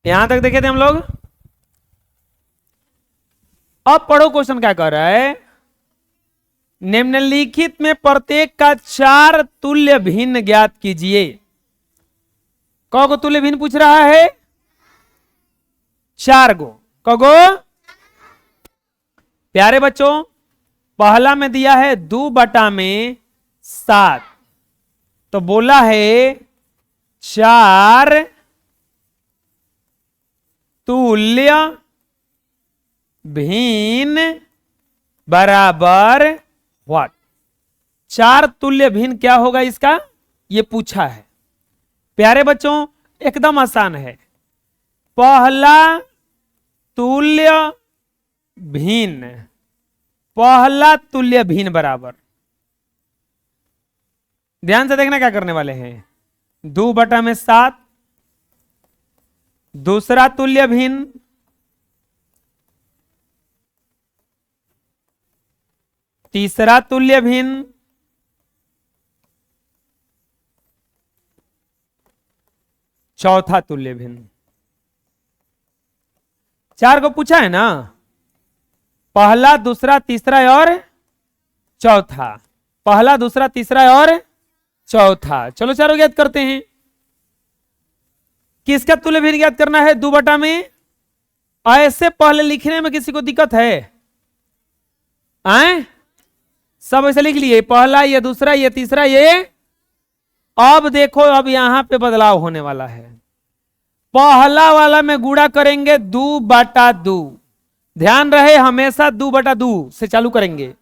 यहां तक देखे थे हम लोग। अब पढ़ो क्वेश्चन क्या कर रहा है। निम्नलिखित में प्रत्येक का 4 तुल्य भिन्न ज्ञात कीजिए। कौ तुल्य भिन्न पूछ रहा है? 4 गो। कगो? प्यारे बच्चों, पहला में दिया है 2/7, तो बोला है 4 तुल्य भिन्न बराबर व्हाट। 4 तुल्य भिन्न क्या होगा इसका, ये पूछा है। प्यारे बच्चों एकदम आसान है। पहला तुल्य भिन्न, पहला तुल्य भिन्न बराबर, ध्यान से देखना क्या करने वाले हैं। 2/7, दूसरा तुल्य भिन्न, तीसरा तुल्य भिन्न, चौथा तुल्य भिन्न। 4 को पूछा है ना, पहला दूसरा तीसरा और चौथा, पहला दूसरा तीसरा और चौथा। चलो चारों ज्ञात करते हैं। किसका तुल्य भिन्न ज्ञात करना है 2 में? ऐसे पहले लिखने में किसी को दिक्कत है? आए सब ऐसे लिख लिए, पहला ये दूसरा ये तीसरा ये। अब देखो, अब यहां पे बदलाव होने वाला है। पहला वाला में गुणा करेंगे 2/2। ध्यान रहे हमेशा 2/2 से चालू करेंगे।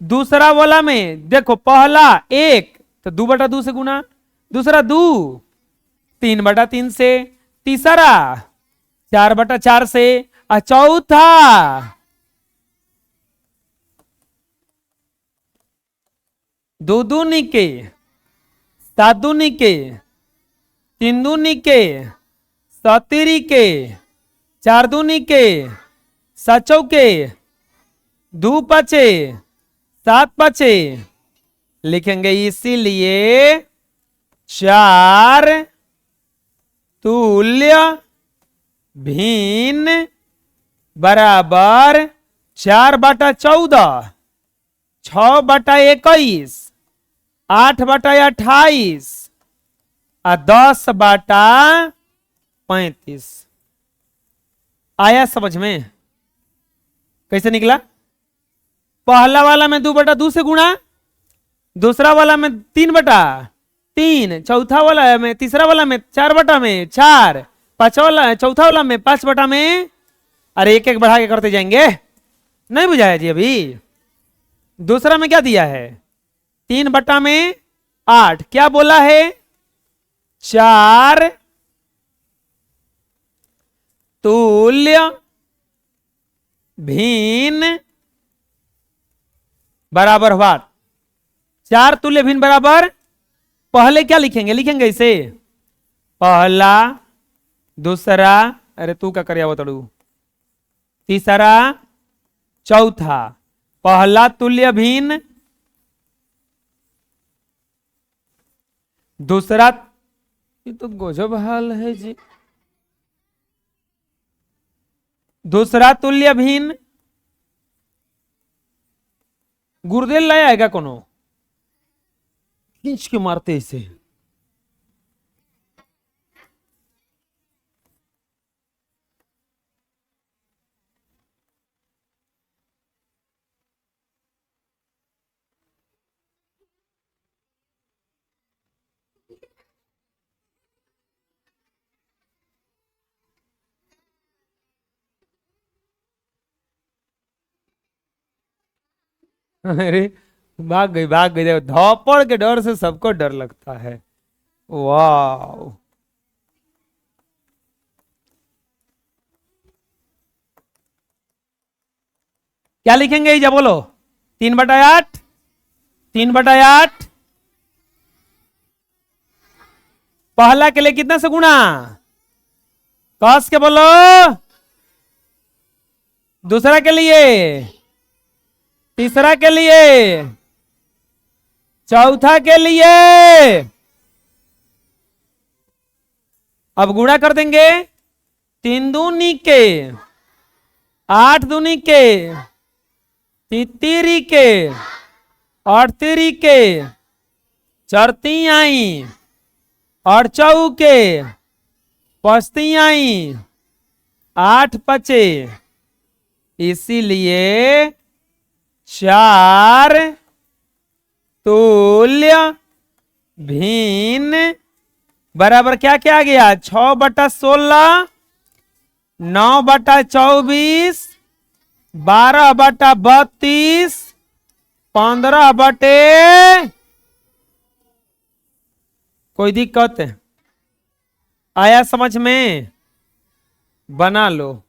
दूसरा वाला में देखो, पहला 1 तो 2/2 से गुना, दूसरा 2 3/3 से, तीसरा 4/4 से, और चौथा 2 दूनी के, 7 दूनी के, 3 दूनी के, 7 के, 4 दूनी के, 7 चौके, 2 5 7 5 लिखेंगे। इसीलिए 4 तुल्य भिन्न बराबर 4/14, 6/21, 8/28 और 10/35। आया समझ में? कैसे निकला? पहला वाला में 2/2 से गुणा, दूसरा वाला में 3/3, चौथा वाला में, तीसरा वाला में 4/4, पांचवा वाला, चौथा वाला में 5/में। अरे एक एक बढ़ा के करते जाएंगे, नहीं बुझाया जी अभी? दूसरा में क्या दिया है 3/8। क्या बोला है 4 तुल्य भिन्न बराबर व्हाट। 4 तुल्य भिन्न बराबर, पहले क्या लिखेंगे, लिखेंगे इसे पहला दूसरा, अरे तू क्या कर तड़ू, तीसरा चौथा, पहला तुल्य भिन्न, दूसरा, ये तो गजब हाल है जी, दूसरा तुल्य भिन्न। गुरुदेव लाया आएगा कोनो, खींच के मारते इसे। अरे भाग गई भाग गई, देखो धौपड़ के डर से सबको डर लगता है। वाह, क्या लिखेंगे जा बोलो? 3/8, 3/8। पहला के लिए कितना से गुणा, कस के बोलो। दूसरा के लिए, तीसरा के लिए, चौथा के लिए, अब गुणा कर देंगे, 3 दूनी के, 8 दूनी के, तितीरी के, 8 तिरी के, चरती आई, 8 चौके, पचती आई, 8 पचे, इसीलिए 4 तुल्य भिन्न बराबर क्या क्या आ गया, 6/16, 9/24, 12/32, 15/, कोई दिक्कत आया समझ में? बना लो।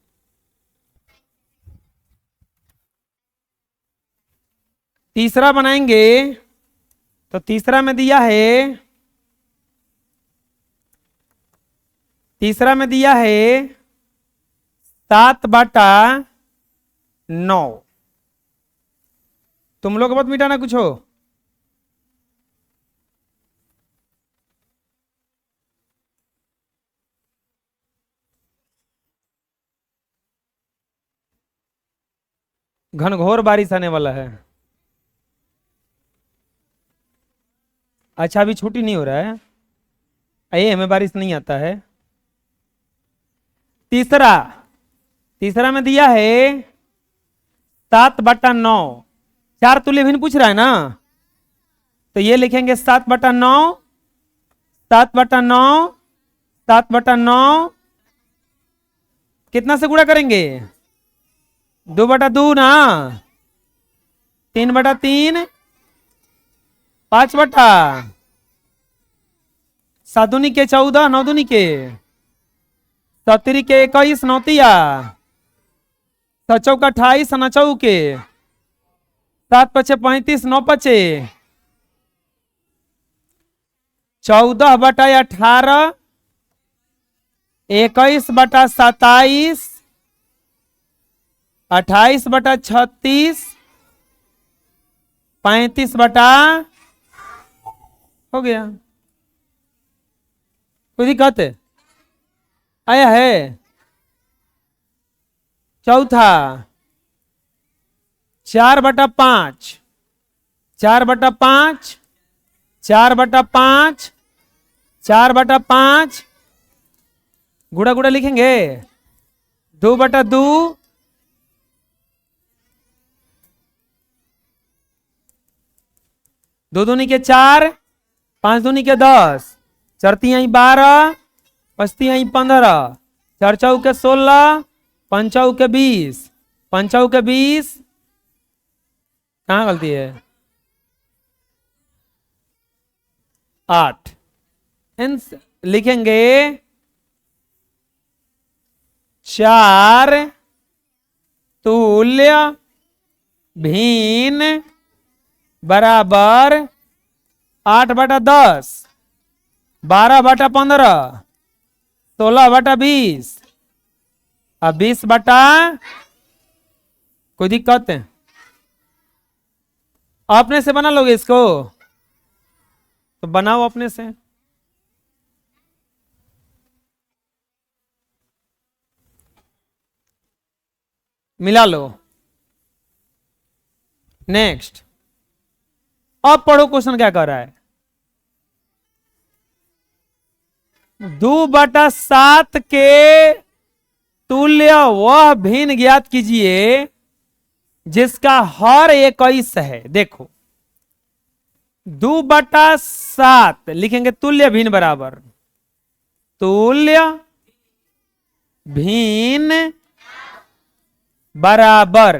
तीसरा बनाएंगे तो तीसरा में दिया है, तीसरा में दिया है 7/9। तुम लोग मत मिटाना कुछ हो। घनघोर बारिश आने वाला है। अच्छा अभी छुट्टी नहीं हो रहा है, ये हमें बारिश नहीं आता है। तीसरा, तीसरा में दिया है 7/9। 4 तुल्य भिन्न पूछ रहा है ना, तो ये लिखेंगे 7/9, 7/9, 7/9, कितना से गुणा करेंगे, 2/2 ना, 3/3, 5/, 7 दूनी के 14, 9 दूनी के, 7 के 21, 9 तिया, 7 चौका 28, 9 चौके, 7 पचे 35, 9 पचे, 14/18, 21/27, 28/36, 35/, हो गया। कोई दिक्कत आया है? चौथा 4/5, 4/5, 4/5, 4/5, गुड़ा गुड़ा लिखेंगे, 2/2, 2 दूनी के 4, 5 दूनी के 10, चरती आई 12, पचती आई 15, 4 चौके 16, 5 चौके 20, 5 चौके 20, कहाँ गलती है, 8। लिखेंगे 4 तुल्य भिन्न बराबर 8/10, 12/15, 16/20 और 20/, कोई दिक्कत है? अपने से बना लोगे इसको तो बनाओ अपने से। मिला लो। नेक्स्ट, अब पढ़ो क्वेश्चन क्या कर रहा है। 2/7 के तुल्य वह भिन्न ज्ञात कीजिए जिसका हर 21 है। देखो 2/7 लिखेंगे, तुल्य भिन्न बराबर तुल्य भिन्न बराबर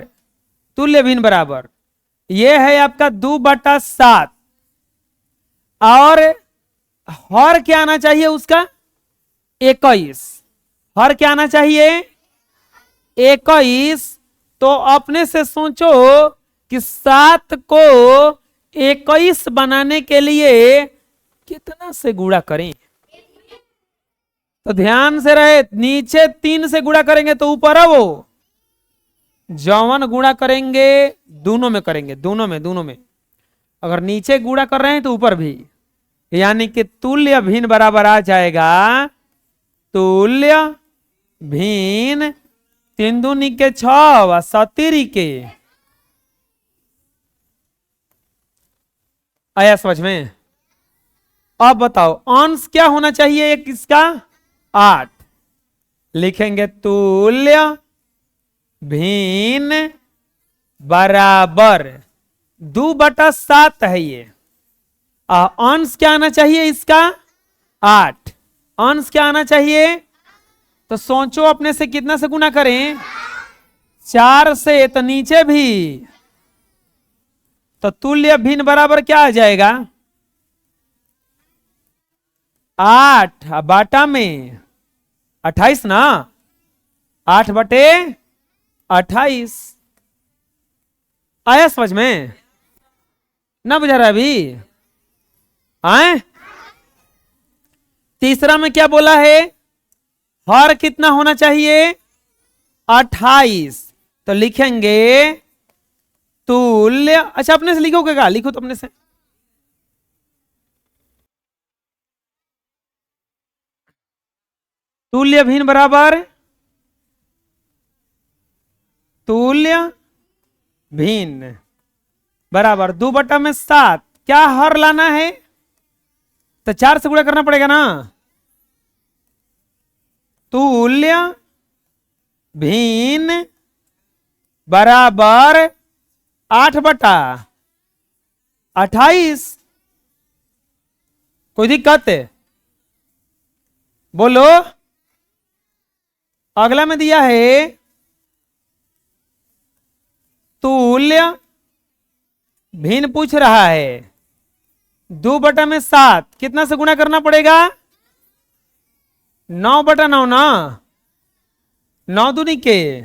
तुल्य भिन्न बराबर, यह है आपका 2/7 और हर क्या आना चाहिए उसका, 21। हर क्या आना चाहिए, 21। तो अपने से सोचो कि 7 को 21 बनाने के लिए कितना से गुणा करें। तो ध्यान से रहे, नीचे 3 से गुणा करेंगे तो ऊपर है वो, जौवन गुणा करेंगे दोनों में करेंगे, दोनों में। अगर नीचे गुणा कर रहे हैं तो ऊपर भी, यानी कि तुल्य भिन्न बराबर आ जाएगा तुल्य भिन्न, तीन दूनी के 6 सतीरी के। आया समझ में? अब बताओ अंश क्या होना चाहिए एक इसका? 8। लिखेंगे तुल्य भिन्न बराबर 2/7 है ये। अंश क्या आना चाहिए इसका? 8। अंश क्या आना चाहिए? तो सोचो अपने से कितना से गुना करें? 4 से, तो नीचे भी। तो तुल्य भिन्न बराबर क्या आ जाएगा? 8 बाटा में 28 ना, 8/28। आया समझ में? ना बुझा रहा अभी? आए? तीसरा में क्या बोला है? हर कितना होना चाहिए? 28। तो लिखेंगे तुल्य, अच्छा अपने से लिखोगे क्या? लिखो तो अपने से। तुल्य भिन्न बराबर तुल्य भिन्न बराबर 2/7। क्या हर लाना है? तो 4 से गुणा करना पड़ेगा ना। तुल्य भिन्न बराबर 8/28। कोई दिक्कत है? बोलो। अगला में दिया है तुल्य भिन्न, पूछ रहा है 2/7 कितना से गुणा करना पड़ेगा? 9/9 ना, 9 दूनी के।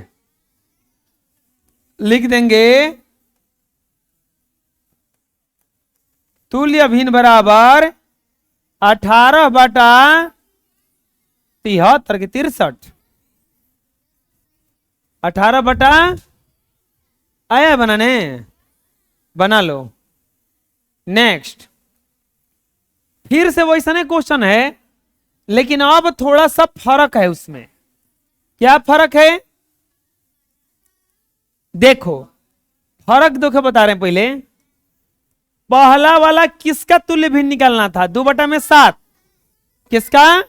लिख देंगे तुल्य भिन्न बराबर 18/73 के 63। 18 आया बनाने? बना लो। नेक्स्ट, फिर से वैसा नहीं क्वेश्चन है, लेकिन अब थोड़ा सा फर्क है उसमें। क्या फर्क है? देखो फर्क देखो, बता रहे हैं। पहले पहला वाला किसका तुल्य भिन्न निकालना था? 2/7। किसका?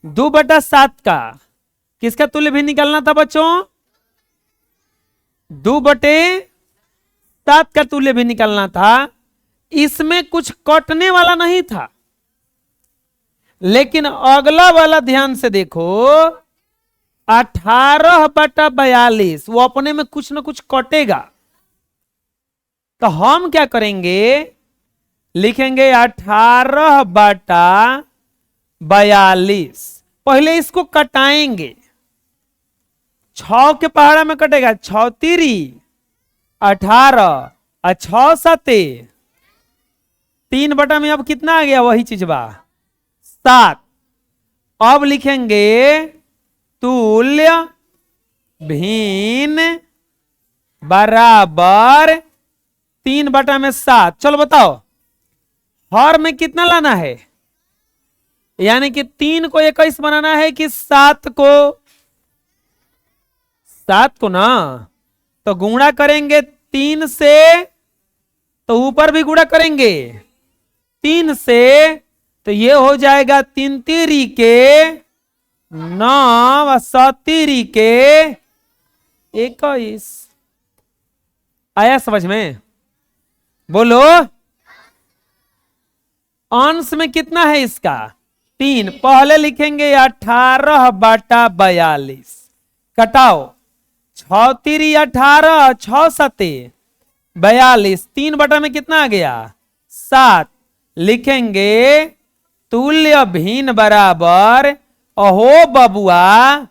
2/7 का। किसका तुल्य भिन्न निकालना था बच्चों? 2/7 का तुल्य भिन्न निकालना था। इसमें कुछ कटने वाला नहीं था, लेकिन अगला वाला ध्यान से देखो, 18/42 वो अपने में कुछ ना कुछ कटेगा। तो हम क्या करेंगे? लिखेंगे 18/42। पहले इसको कटाएंगे। 6 के पहाड़ा में कटेगा, 6 तिरी 18 और 6 सते 3 में अब कितना आ गया? वही चीज बा, 7। अब लिखेंगे तुल्य भिन्न बराबर 3/7। चलो बताओ हर में कितना लाना है? यानी कि 3 को 21 बनाना है कि 7 को? 7 को ना, तो गुणा करेंगे 3 से, तो ऊपर भी गुणा करेंगे 3 से, तो ये हो जाएगा 3 तिरी के 9 सतीरी के 21। आया समझ में? बोलो। अंश में कितना है इसका? 3। पहले लिखेंगे 18/42। कटाओ, 6 तिरी 18, 6 सते 42, 3 में कितना आ गया? 7। लिखेंगे तुल्य भिन्न बराबर, अहो बबुआ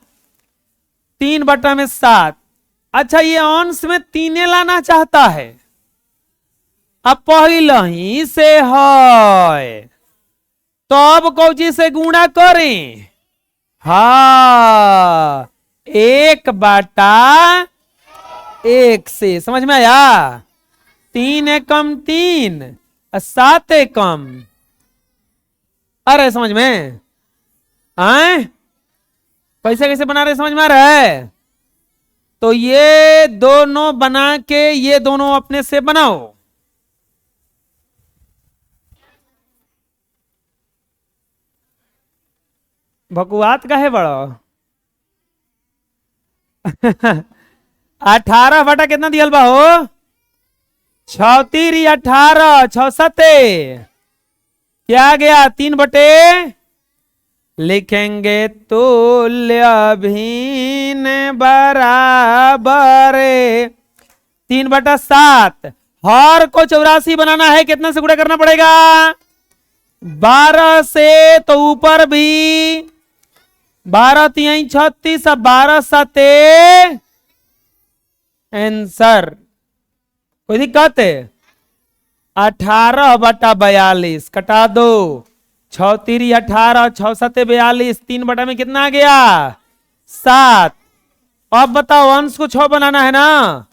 3/7। अच्छा ये अंश में 3 लाना चाहता है। अब पहले ही से है, तो अब कौची से गुणा करें? हाँ, 1/1 से। समझ में आया? 3 एकम 3, 7 एकम। अरे समझ में? आए कैसे कैसे बना रहे समझ में आ रहा है? तो ये दोनों बना के ये दोनों अपने से बनाओ। भकुआत का है बड़ा। 18 बटा कितना दियल बा हो? 36 18 6 क्या गया 3 बटे। लिखेंगे तुल्य भिन्न बराबर 3/7। हर को 84 बनाना है, कितना से गुणा करना पड़ेगा? 12 से। तो ऊपर भी 12 3 36 अब 12 7 आंसर। कोई दिक्कत है? 18/42 कटा दो। 6 18 6 7 42 3 बटा में कितना आ गया? 7। अब बताओ अंश को 6 बनाना है ना।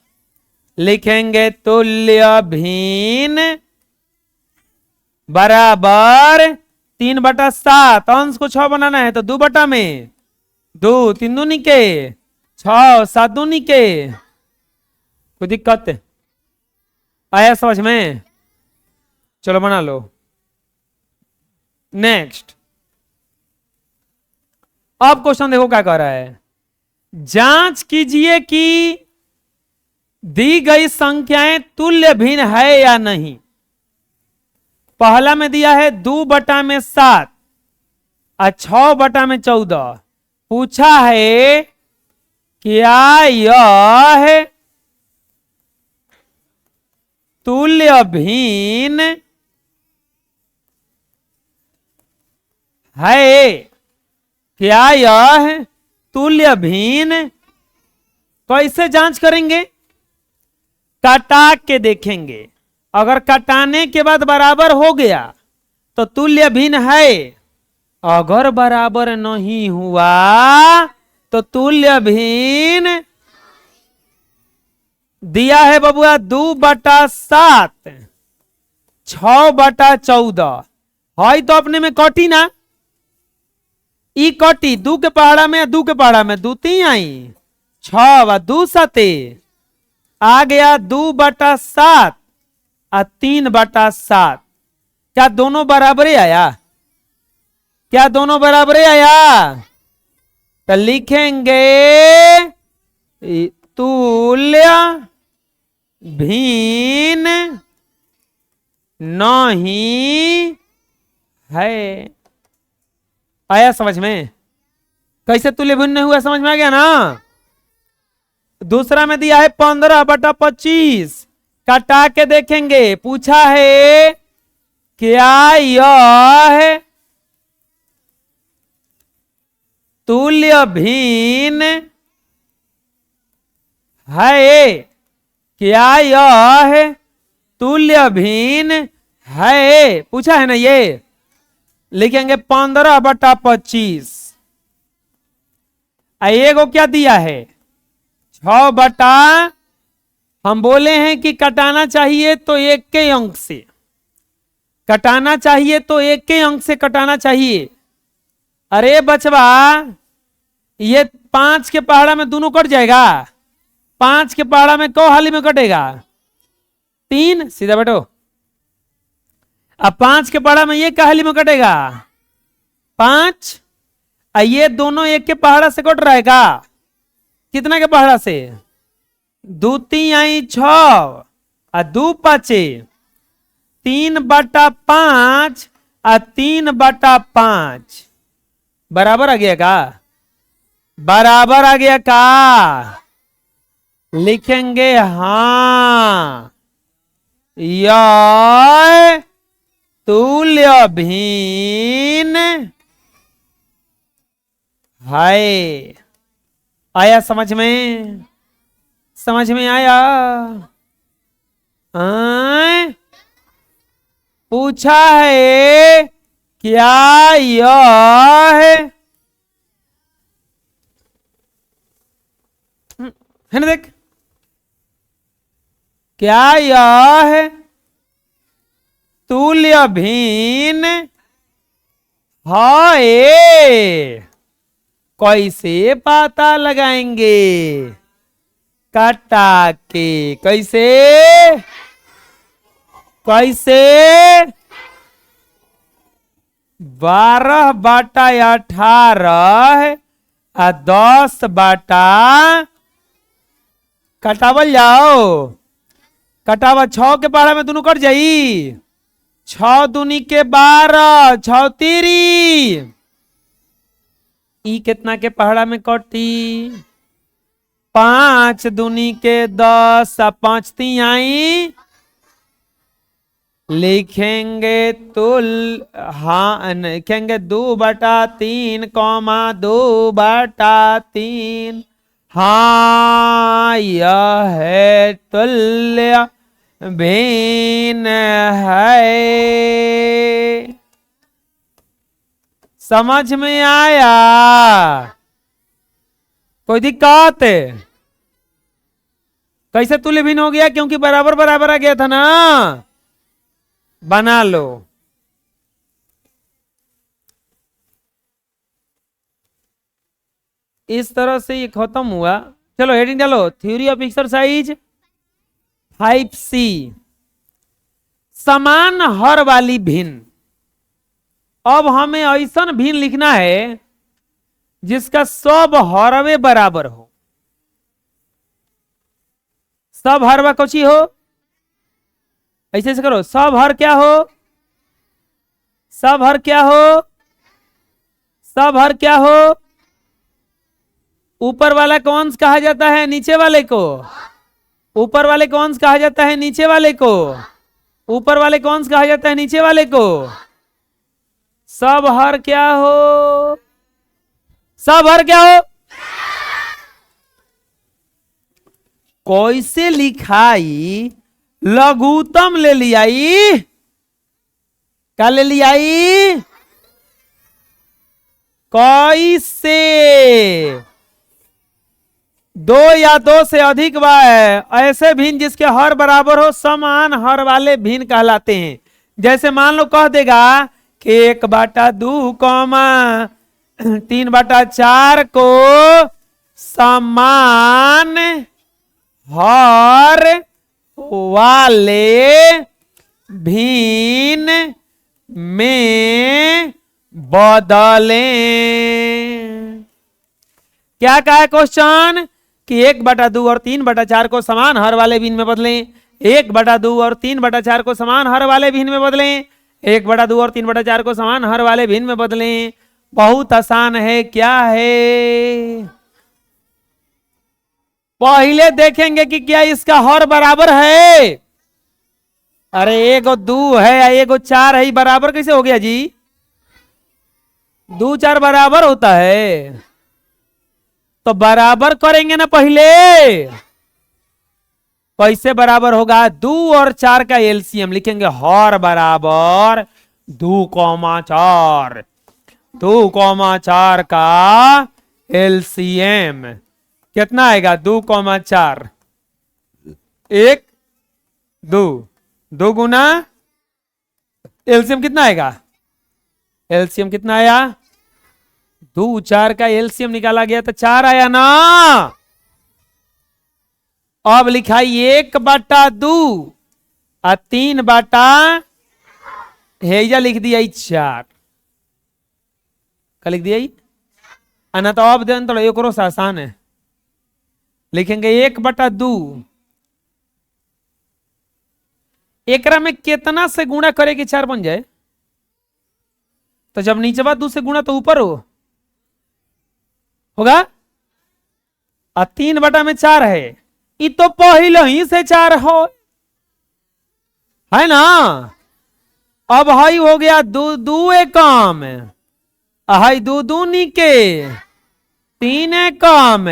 लिखेंगे तुल्य भिन्न बराबर 3/7। अंश को 6 बनाना है तो 2 बटा में 2 3 दूनी के 6 7 दूनी के। कोई दिक्कत है? आया समझ में? चलो बना लो। नेक्स्ट अब क्वेश्चन देखो क्या कह रहा है। जांच कीजिए कि दी गई संख्याएं तुल्य भिन्न है या नहीं। पहला में दिया है 2/7 और 6/14। पूछा है क्या यह तुल्य भिन्न है? क्या यह तुल्य भिन्न? कैसे जांच करेंगे? काटा के देखेंगे। अगर काटाने के बाद बराबर हो गया तो तुल्य भिन्न है। अगर बराबर नहीं हुआ तो तुल्य भिन्न। दिया है बबुआ 2/7 6/14 है तो अपने में कटी ना। ई कटी 2 के पहाड़ा में 2 के पहाड़ा में 2 3 आई 6 व 2 7 आ गया 2/7 और 3/7। क्या दोनों बराबरे आया? क्या दोनों बराबरे आया? तो लिखेंगे तुल्य भिन्न नहीं है। आया समझ में? कैसे तुल्य भिन्न नहीं हुआ समझ में आ गया ना। दूसरा में दिया है 15/25। काटा के देखेंगे। पूछा है क्या यह तुल्य भिन्न है? क्या यह तुल्य भिन्न है? पूछा है ना ये। लिखेंगे 15/25। एगो क्या दिया है 6 बटा। हम बोले हैं कि कटाना चाहिए तो एक के अंक से कटाना चाहिए तो एक के अंक से कटाना चाहिए। अरे बचवा ये 5 के पहाड़ा में दोनों कट जाएगा। 5 के पहाड़ा में कौ हाली में कटेगा? 3 सीधा बैठो। अब 5 के पहाड़ा में ये कहाली में कटेगा 5। ये दोनों एक के पहाड़ा से कट रहा है का? कितना के पहाड़ा से? 2 3 आई 6 और 2 5 3/5 और 3/5 बराबर आ गया का? बराबर आ गया का? लिखेंगे हाँ यह तुल्य भिन्न है। आया समझ में? समझ में आया? पूछा है क्या यह है ना। देख क्या यह तुल्य भिन्न हाय कैसे पता लगाएंगे? काटा के। कैसे? कैसे? 12/18 आ 10/। कटावल जाओ। कटावा 6 के पहाड़ा में दोनों कट जाई। 6 दूनी के 12, 6 तीरी। ई कितना के पहाड़ा में कटी? 5 दूनी के 10 आ 5 तिहाई। लिखेंगे तुल हाँ लिखेंगे 2/3, 2/3। हाँ यह है तुल्य भिन्न है। समझ में आया? कोई दिक्कत? कैसे तुल्य भिन्न हो गया? क्योंकि बराबर बराबर आ गया था ना। बना लो। इस तरह से ये खत्म हुआ। चलो हेडिंग डालो, थ्योरी ऑफ एक्सरसाइज 5C। समान हर वाली भिन्न। अब हमें ऐसा भिन्न लिखना है जिसका सब हरवे बराबर हो। सब हरवा कोची हो? ऐसे से करो। सब हर क्या हो? सब हर क्या हो? सब हर क्या हो? ऊपर वाला को अंश कहा जाता है नीचे वाले को। ऊपर वाले को अंश कहा जाता है नीचे वाले को। ऊपर वाले को अंश कहा जाता है नीचे वाले को। सब हर क्या हो? सब हर क्या हो? कैसे लिखाई? लघुत्तम ले लियाई। क्या ले लियाई? कैसे? 2 या 2 से अधिक बार ऐसे भिन्न जिसके हर बराबर हो समान हर वाले भिन्न कहलाते हैं। जैसे मान लो कह देगा कि 1/2, 3/4 को समान हर वाले भिन्न में बदलें। क्या कहा है क्वेश्चन? कि 1/2 और 3/4 को समान हर वाले भिन्न में बदलें। 1/2 और 3/4 को समान हर वाले भिन्न में बदलें। 1/2 और 3/4 को समान हर वाले भिन्न में बदलें। बहुत आसान है। क्या है? पहले देखेंगे कि क्या इसका हर बराबर है। अरे 1 2 है, 1 4 है, बराबर कैसे हो गया जी? 2 4 बराबर होता है तो बराबर करेंगे ना पहले। कैसे बराबर होगा? 2 और 4 का एलसीएम लिखेंगे। हर बराबर 2,4। 2,4 का एलसीएम कितना आएगा? 2,4। 1 2 2 गुना एलसीएम कितना आएगा? एलसीएम कितना आया? 2 4 का एलसीएम निकाला गया तो 4 आया ना। अब लिखाई 1/2 और 3/। हेजा लिख दिया 4। क्या लिख दिया? ना तो अब देन थोड़ा एक आसान है। लिखेंगे 1/2। एकरा में कितना से गुणा करे कि 4 बन जाए? तो जब नीचे बात 2 से गुणा तो ऊपर होगा। और 3/4 है। ये तो पहले ही से 4 हो है ना। अब हाई हो गया 2 2 एकम। हाई 2 दूनी के 3 एकम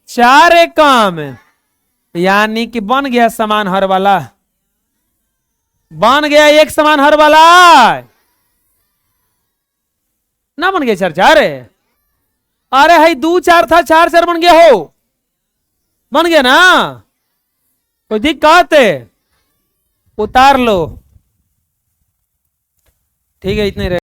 4 एकम। यानी कि बन गया समान हर वाला। बन गया एक समान हर वाला ना। बन गया 4 4। अरे है 2 4 था, 4 4 बन गया हो। बन गया ना। कोई दिक्कत? उतार लो। ठीक है इतने रहे।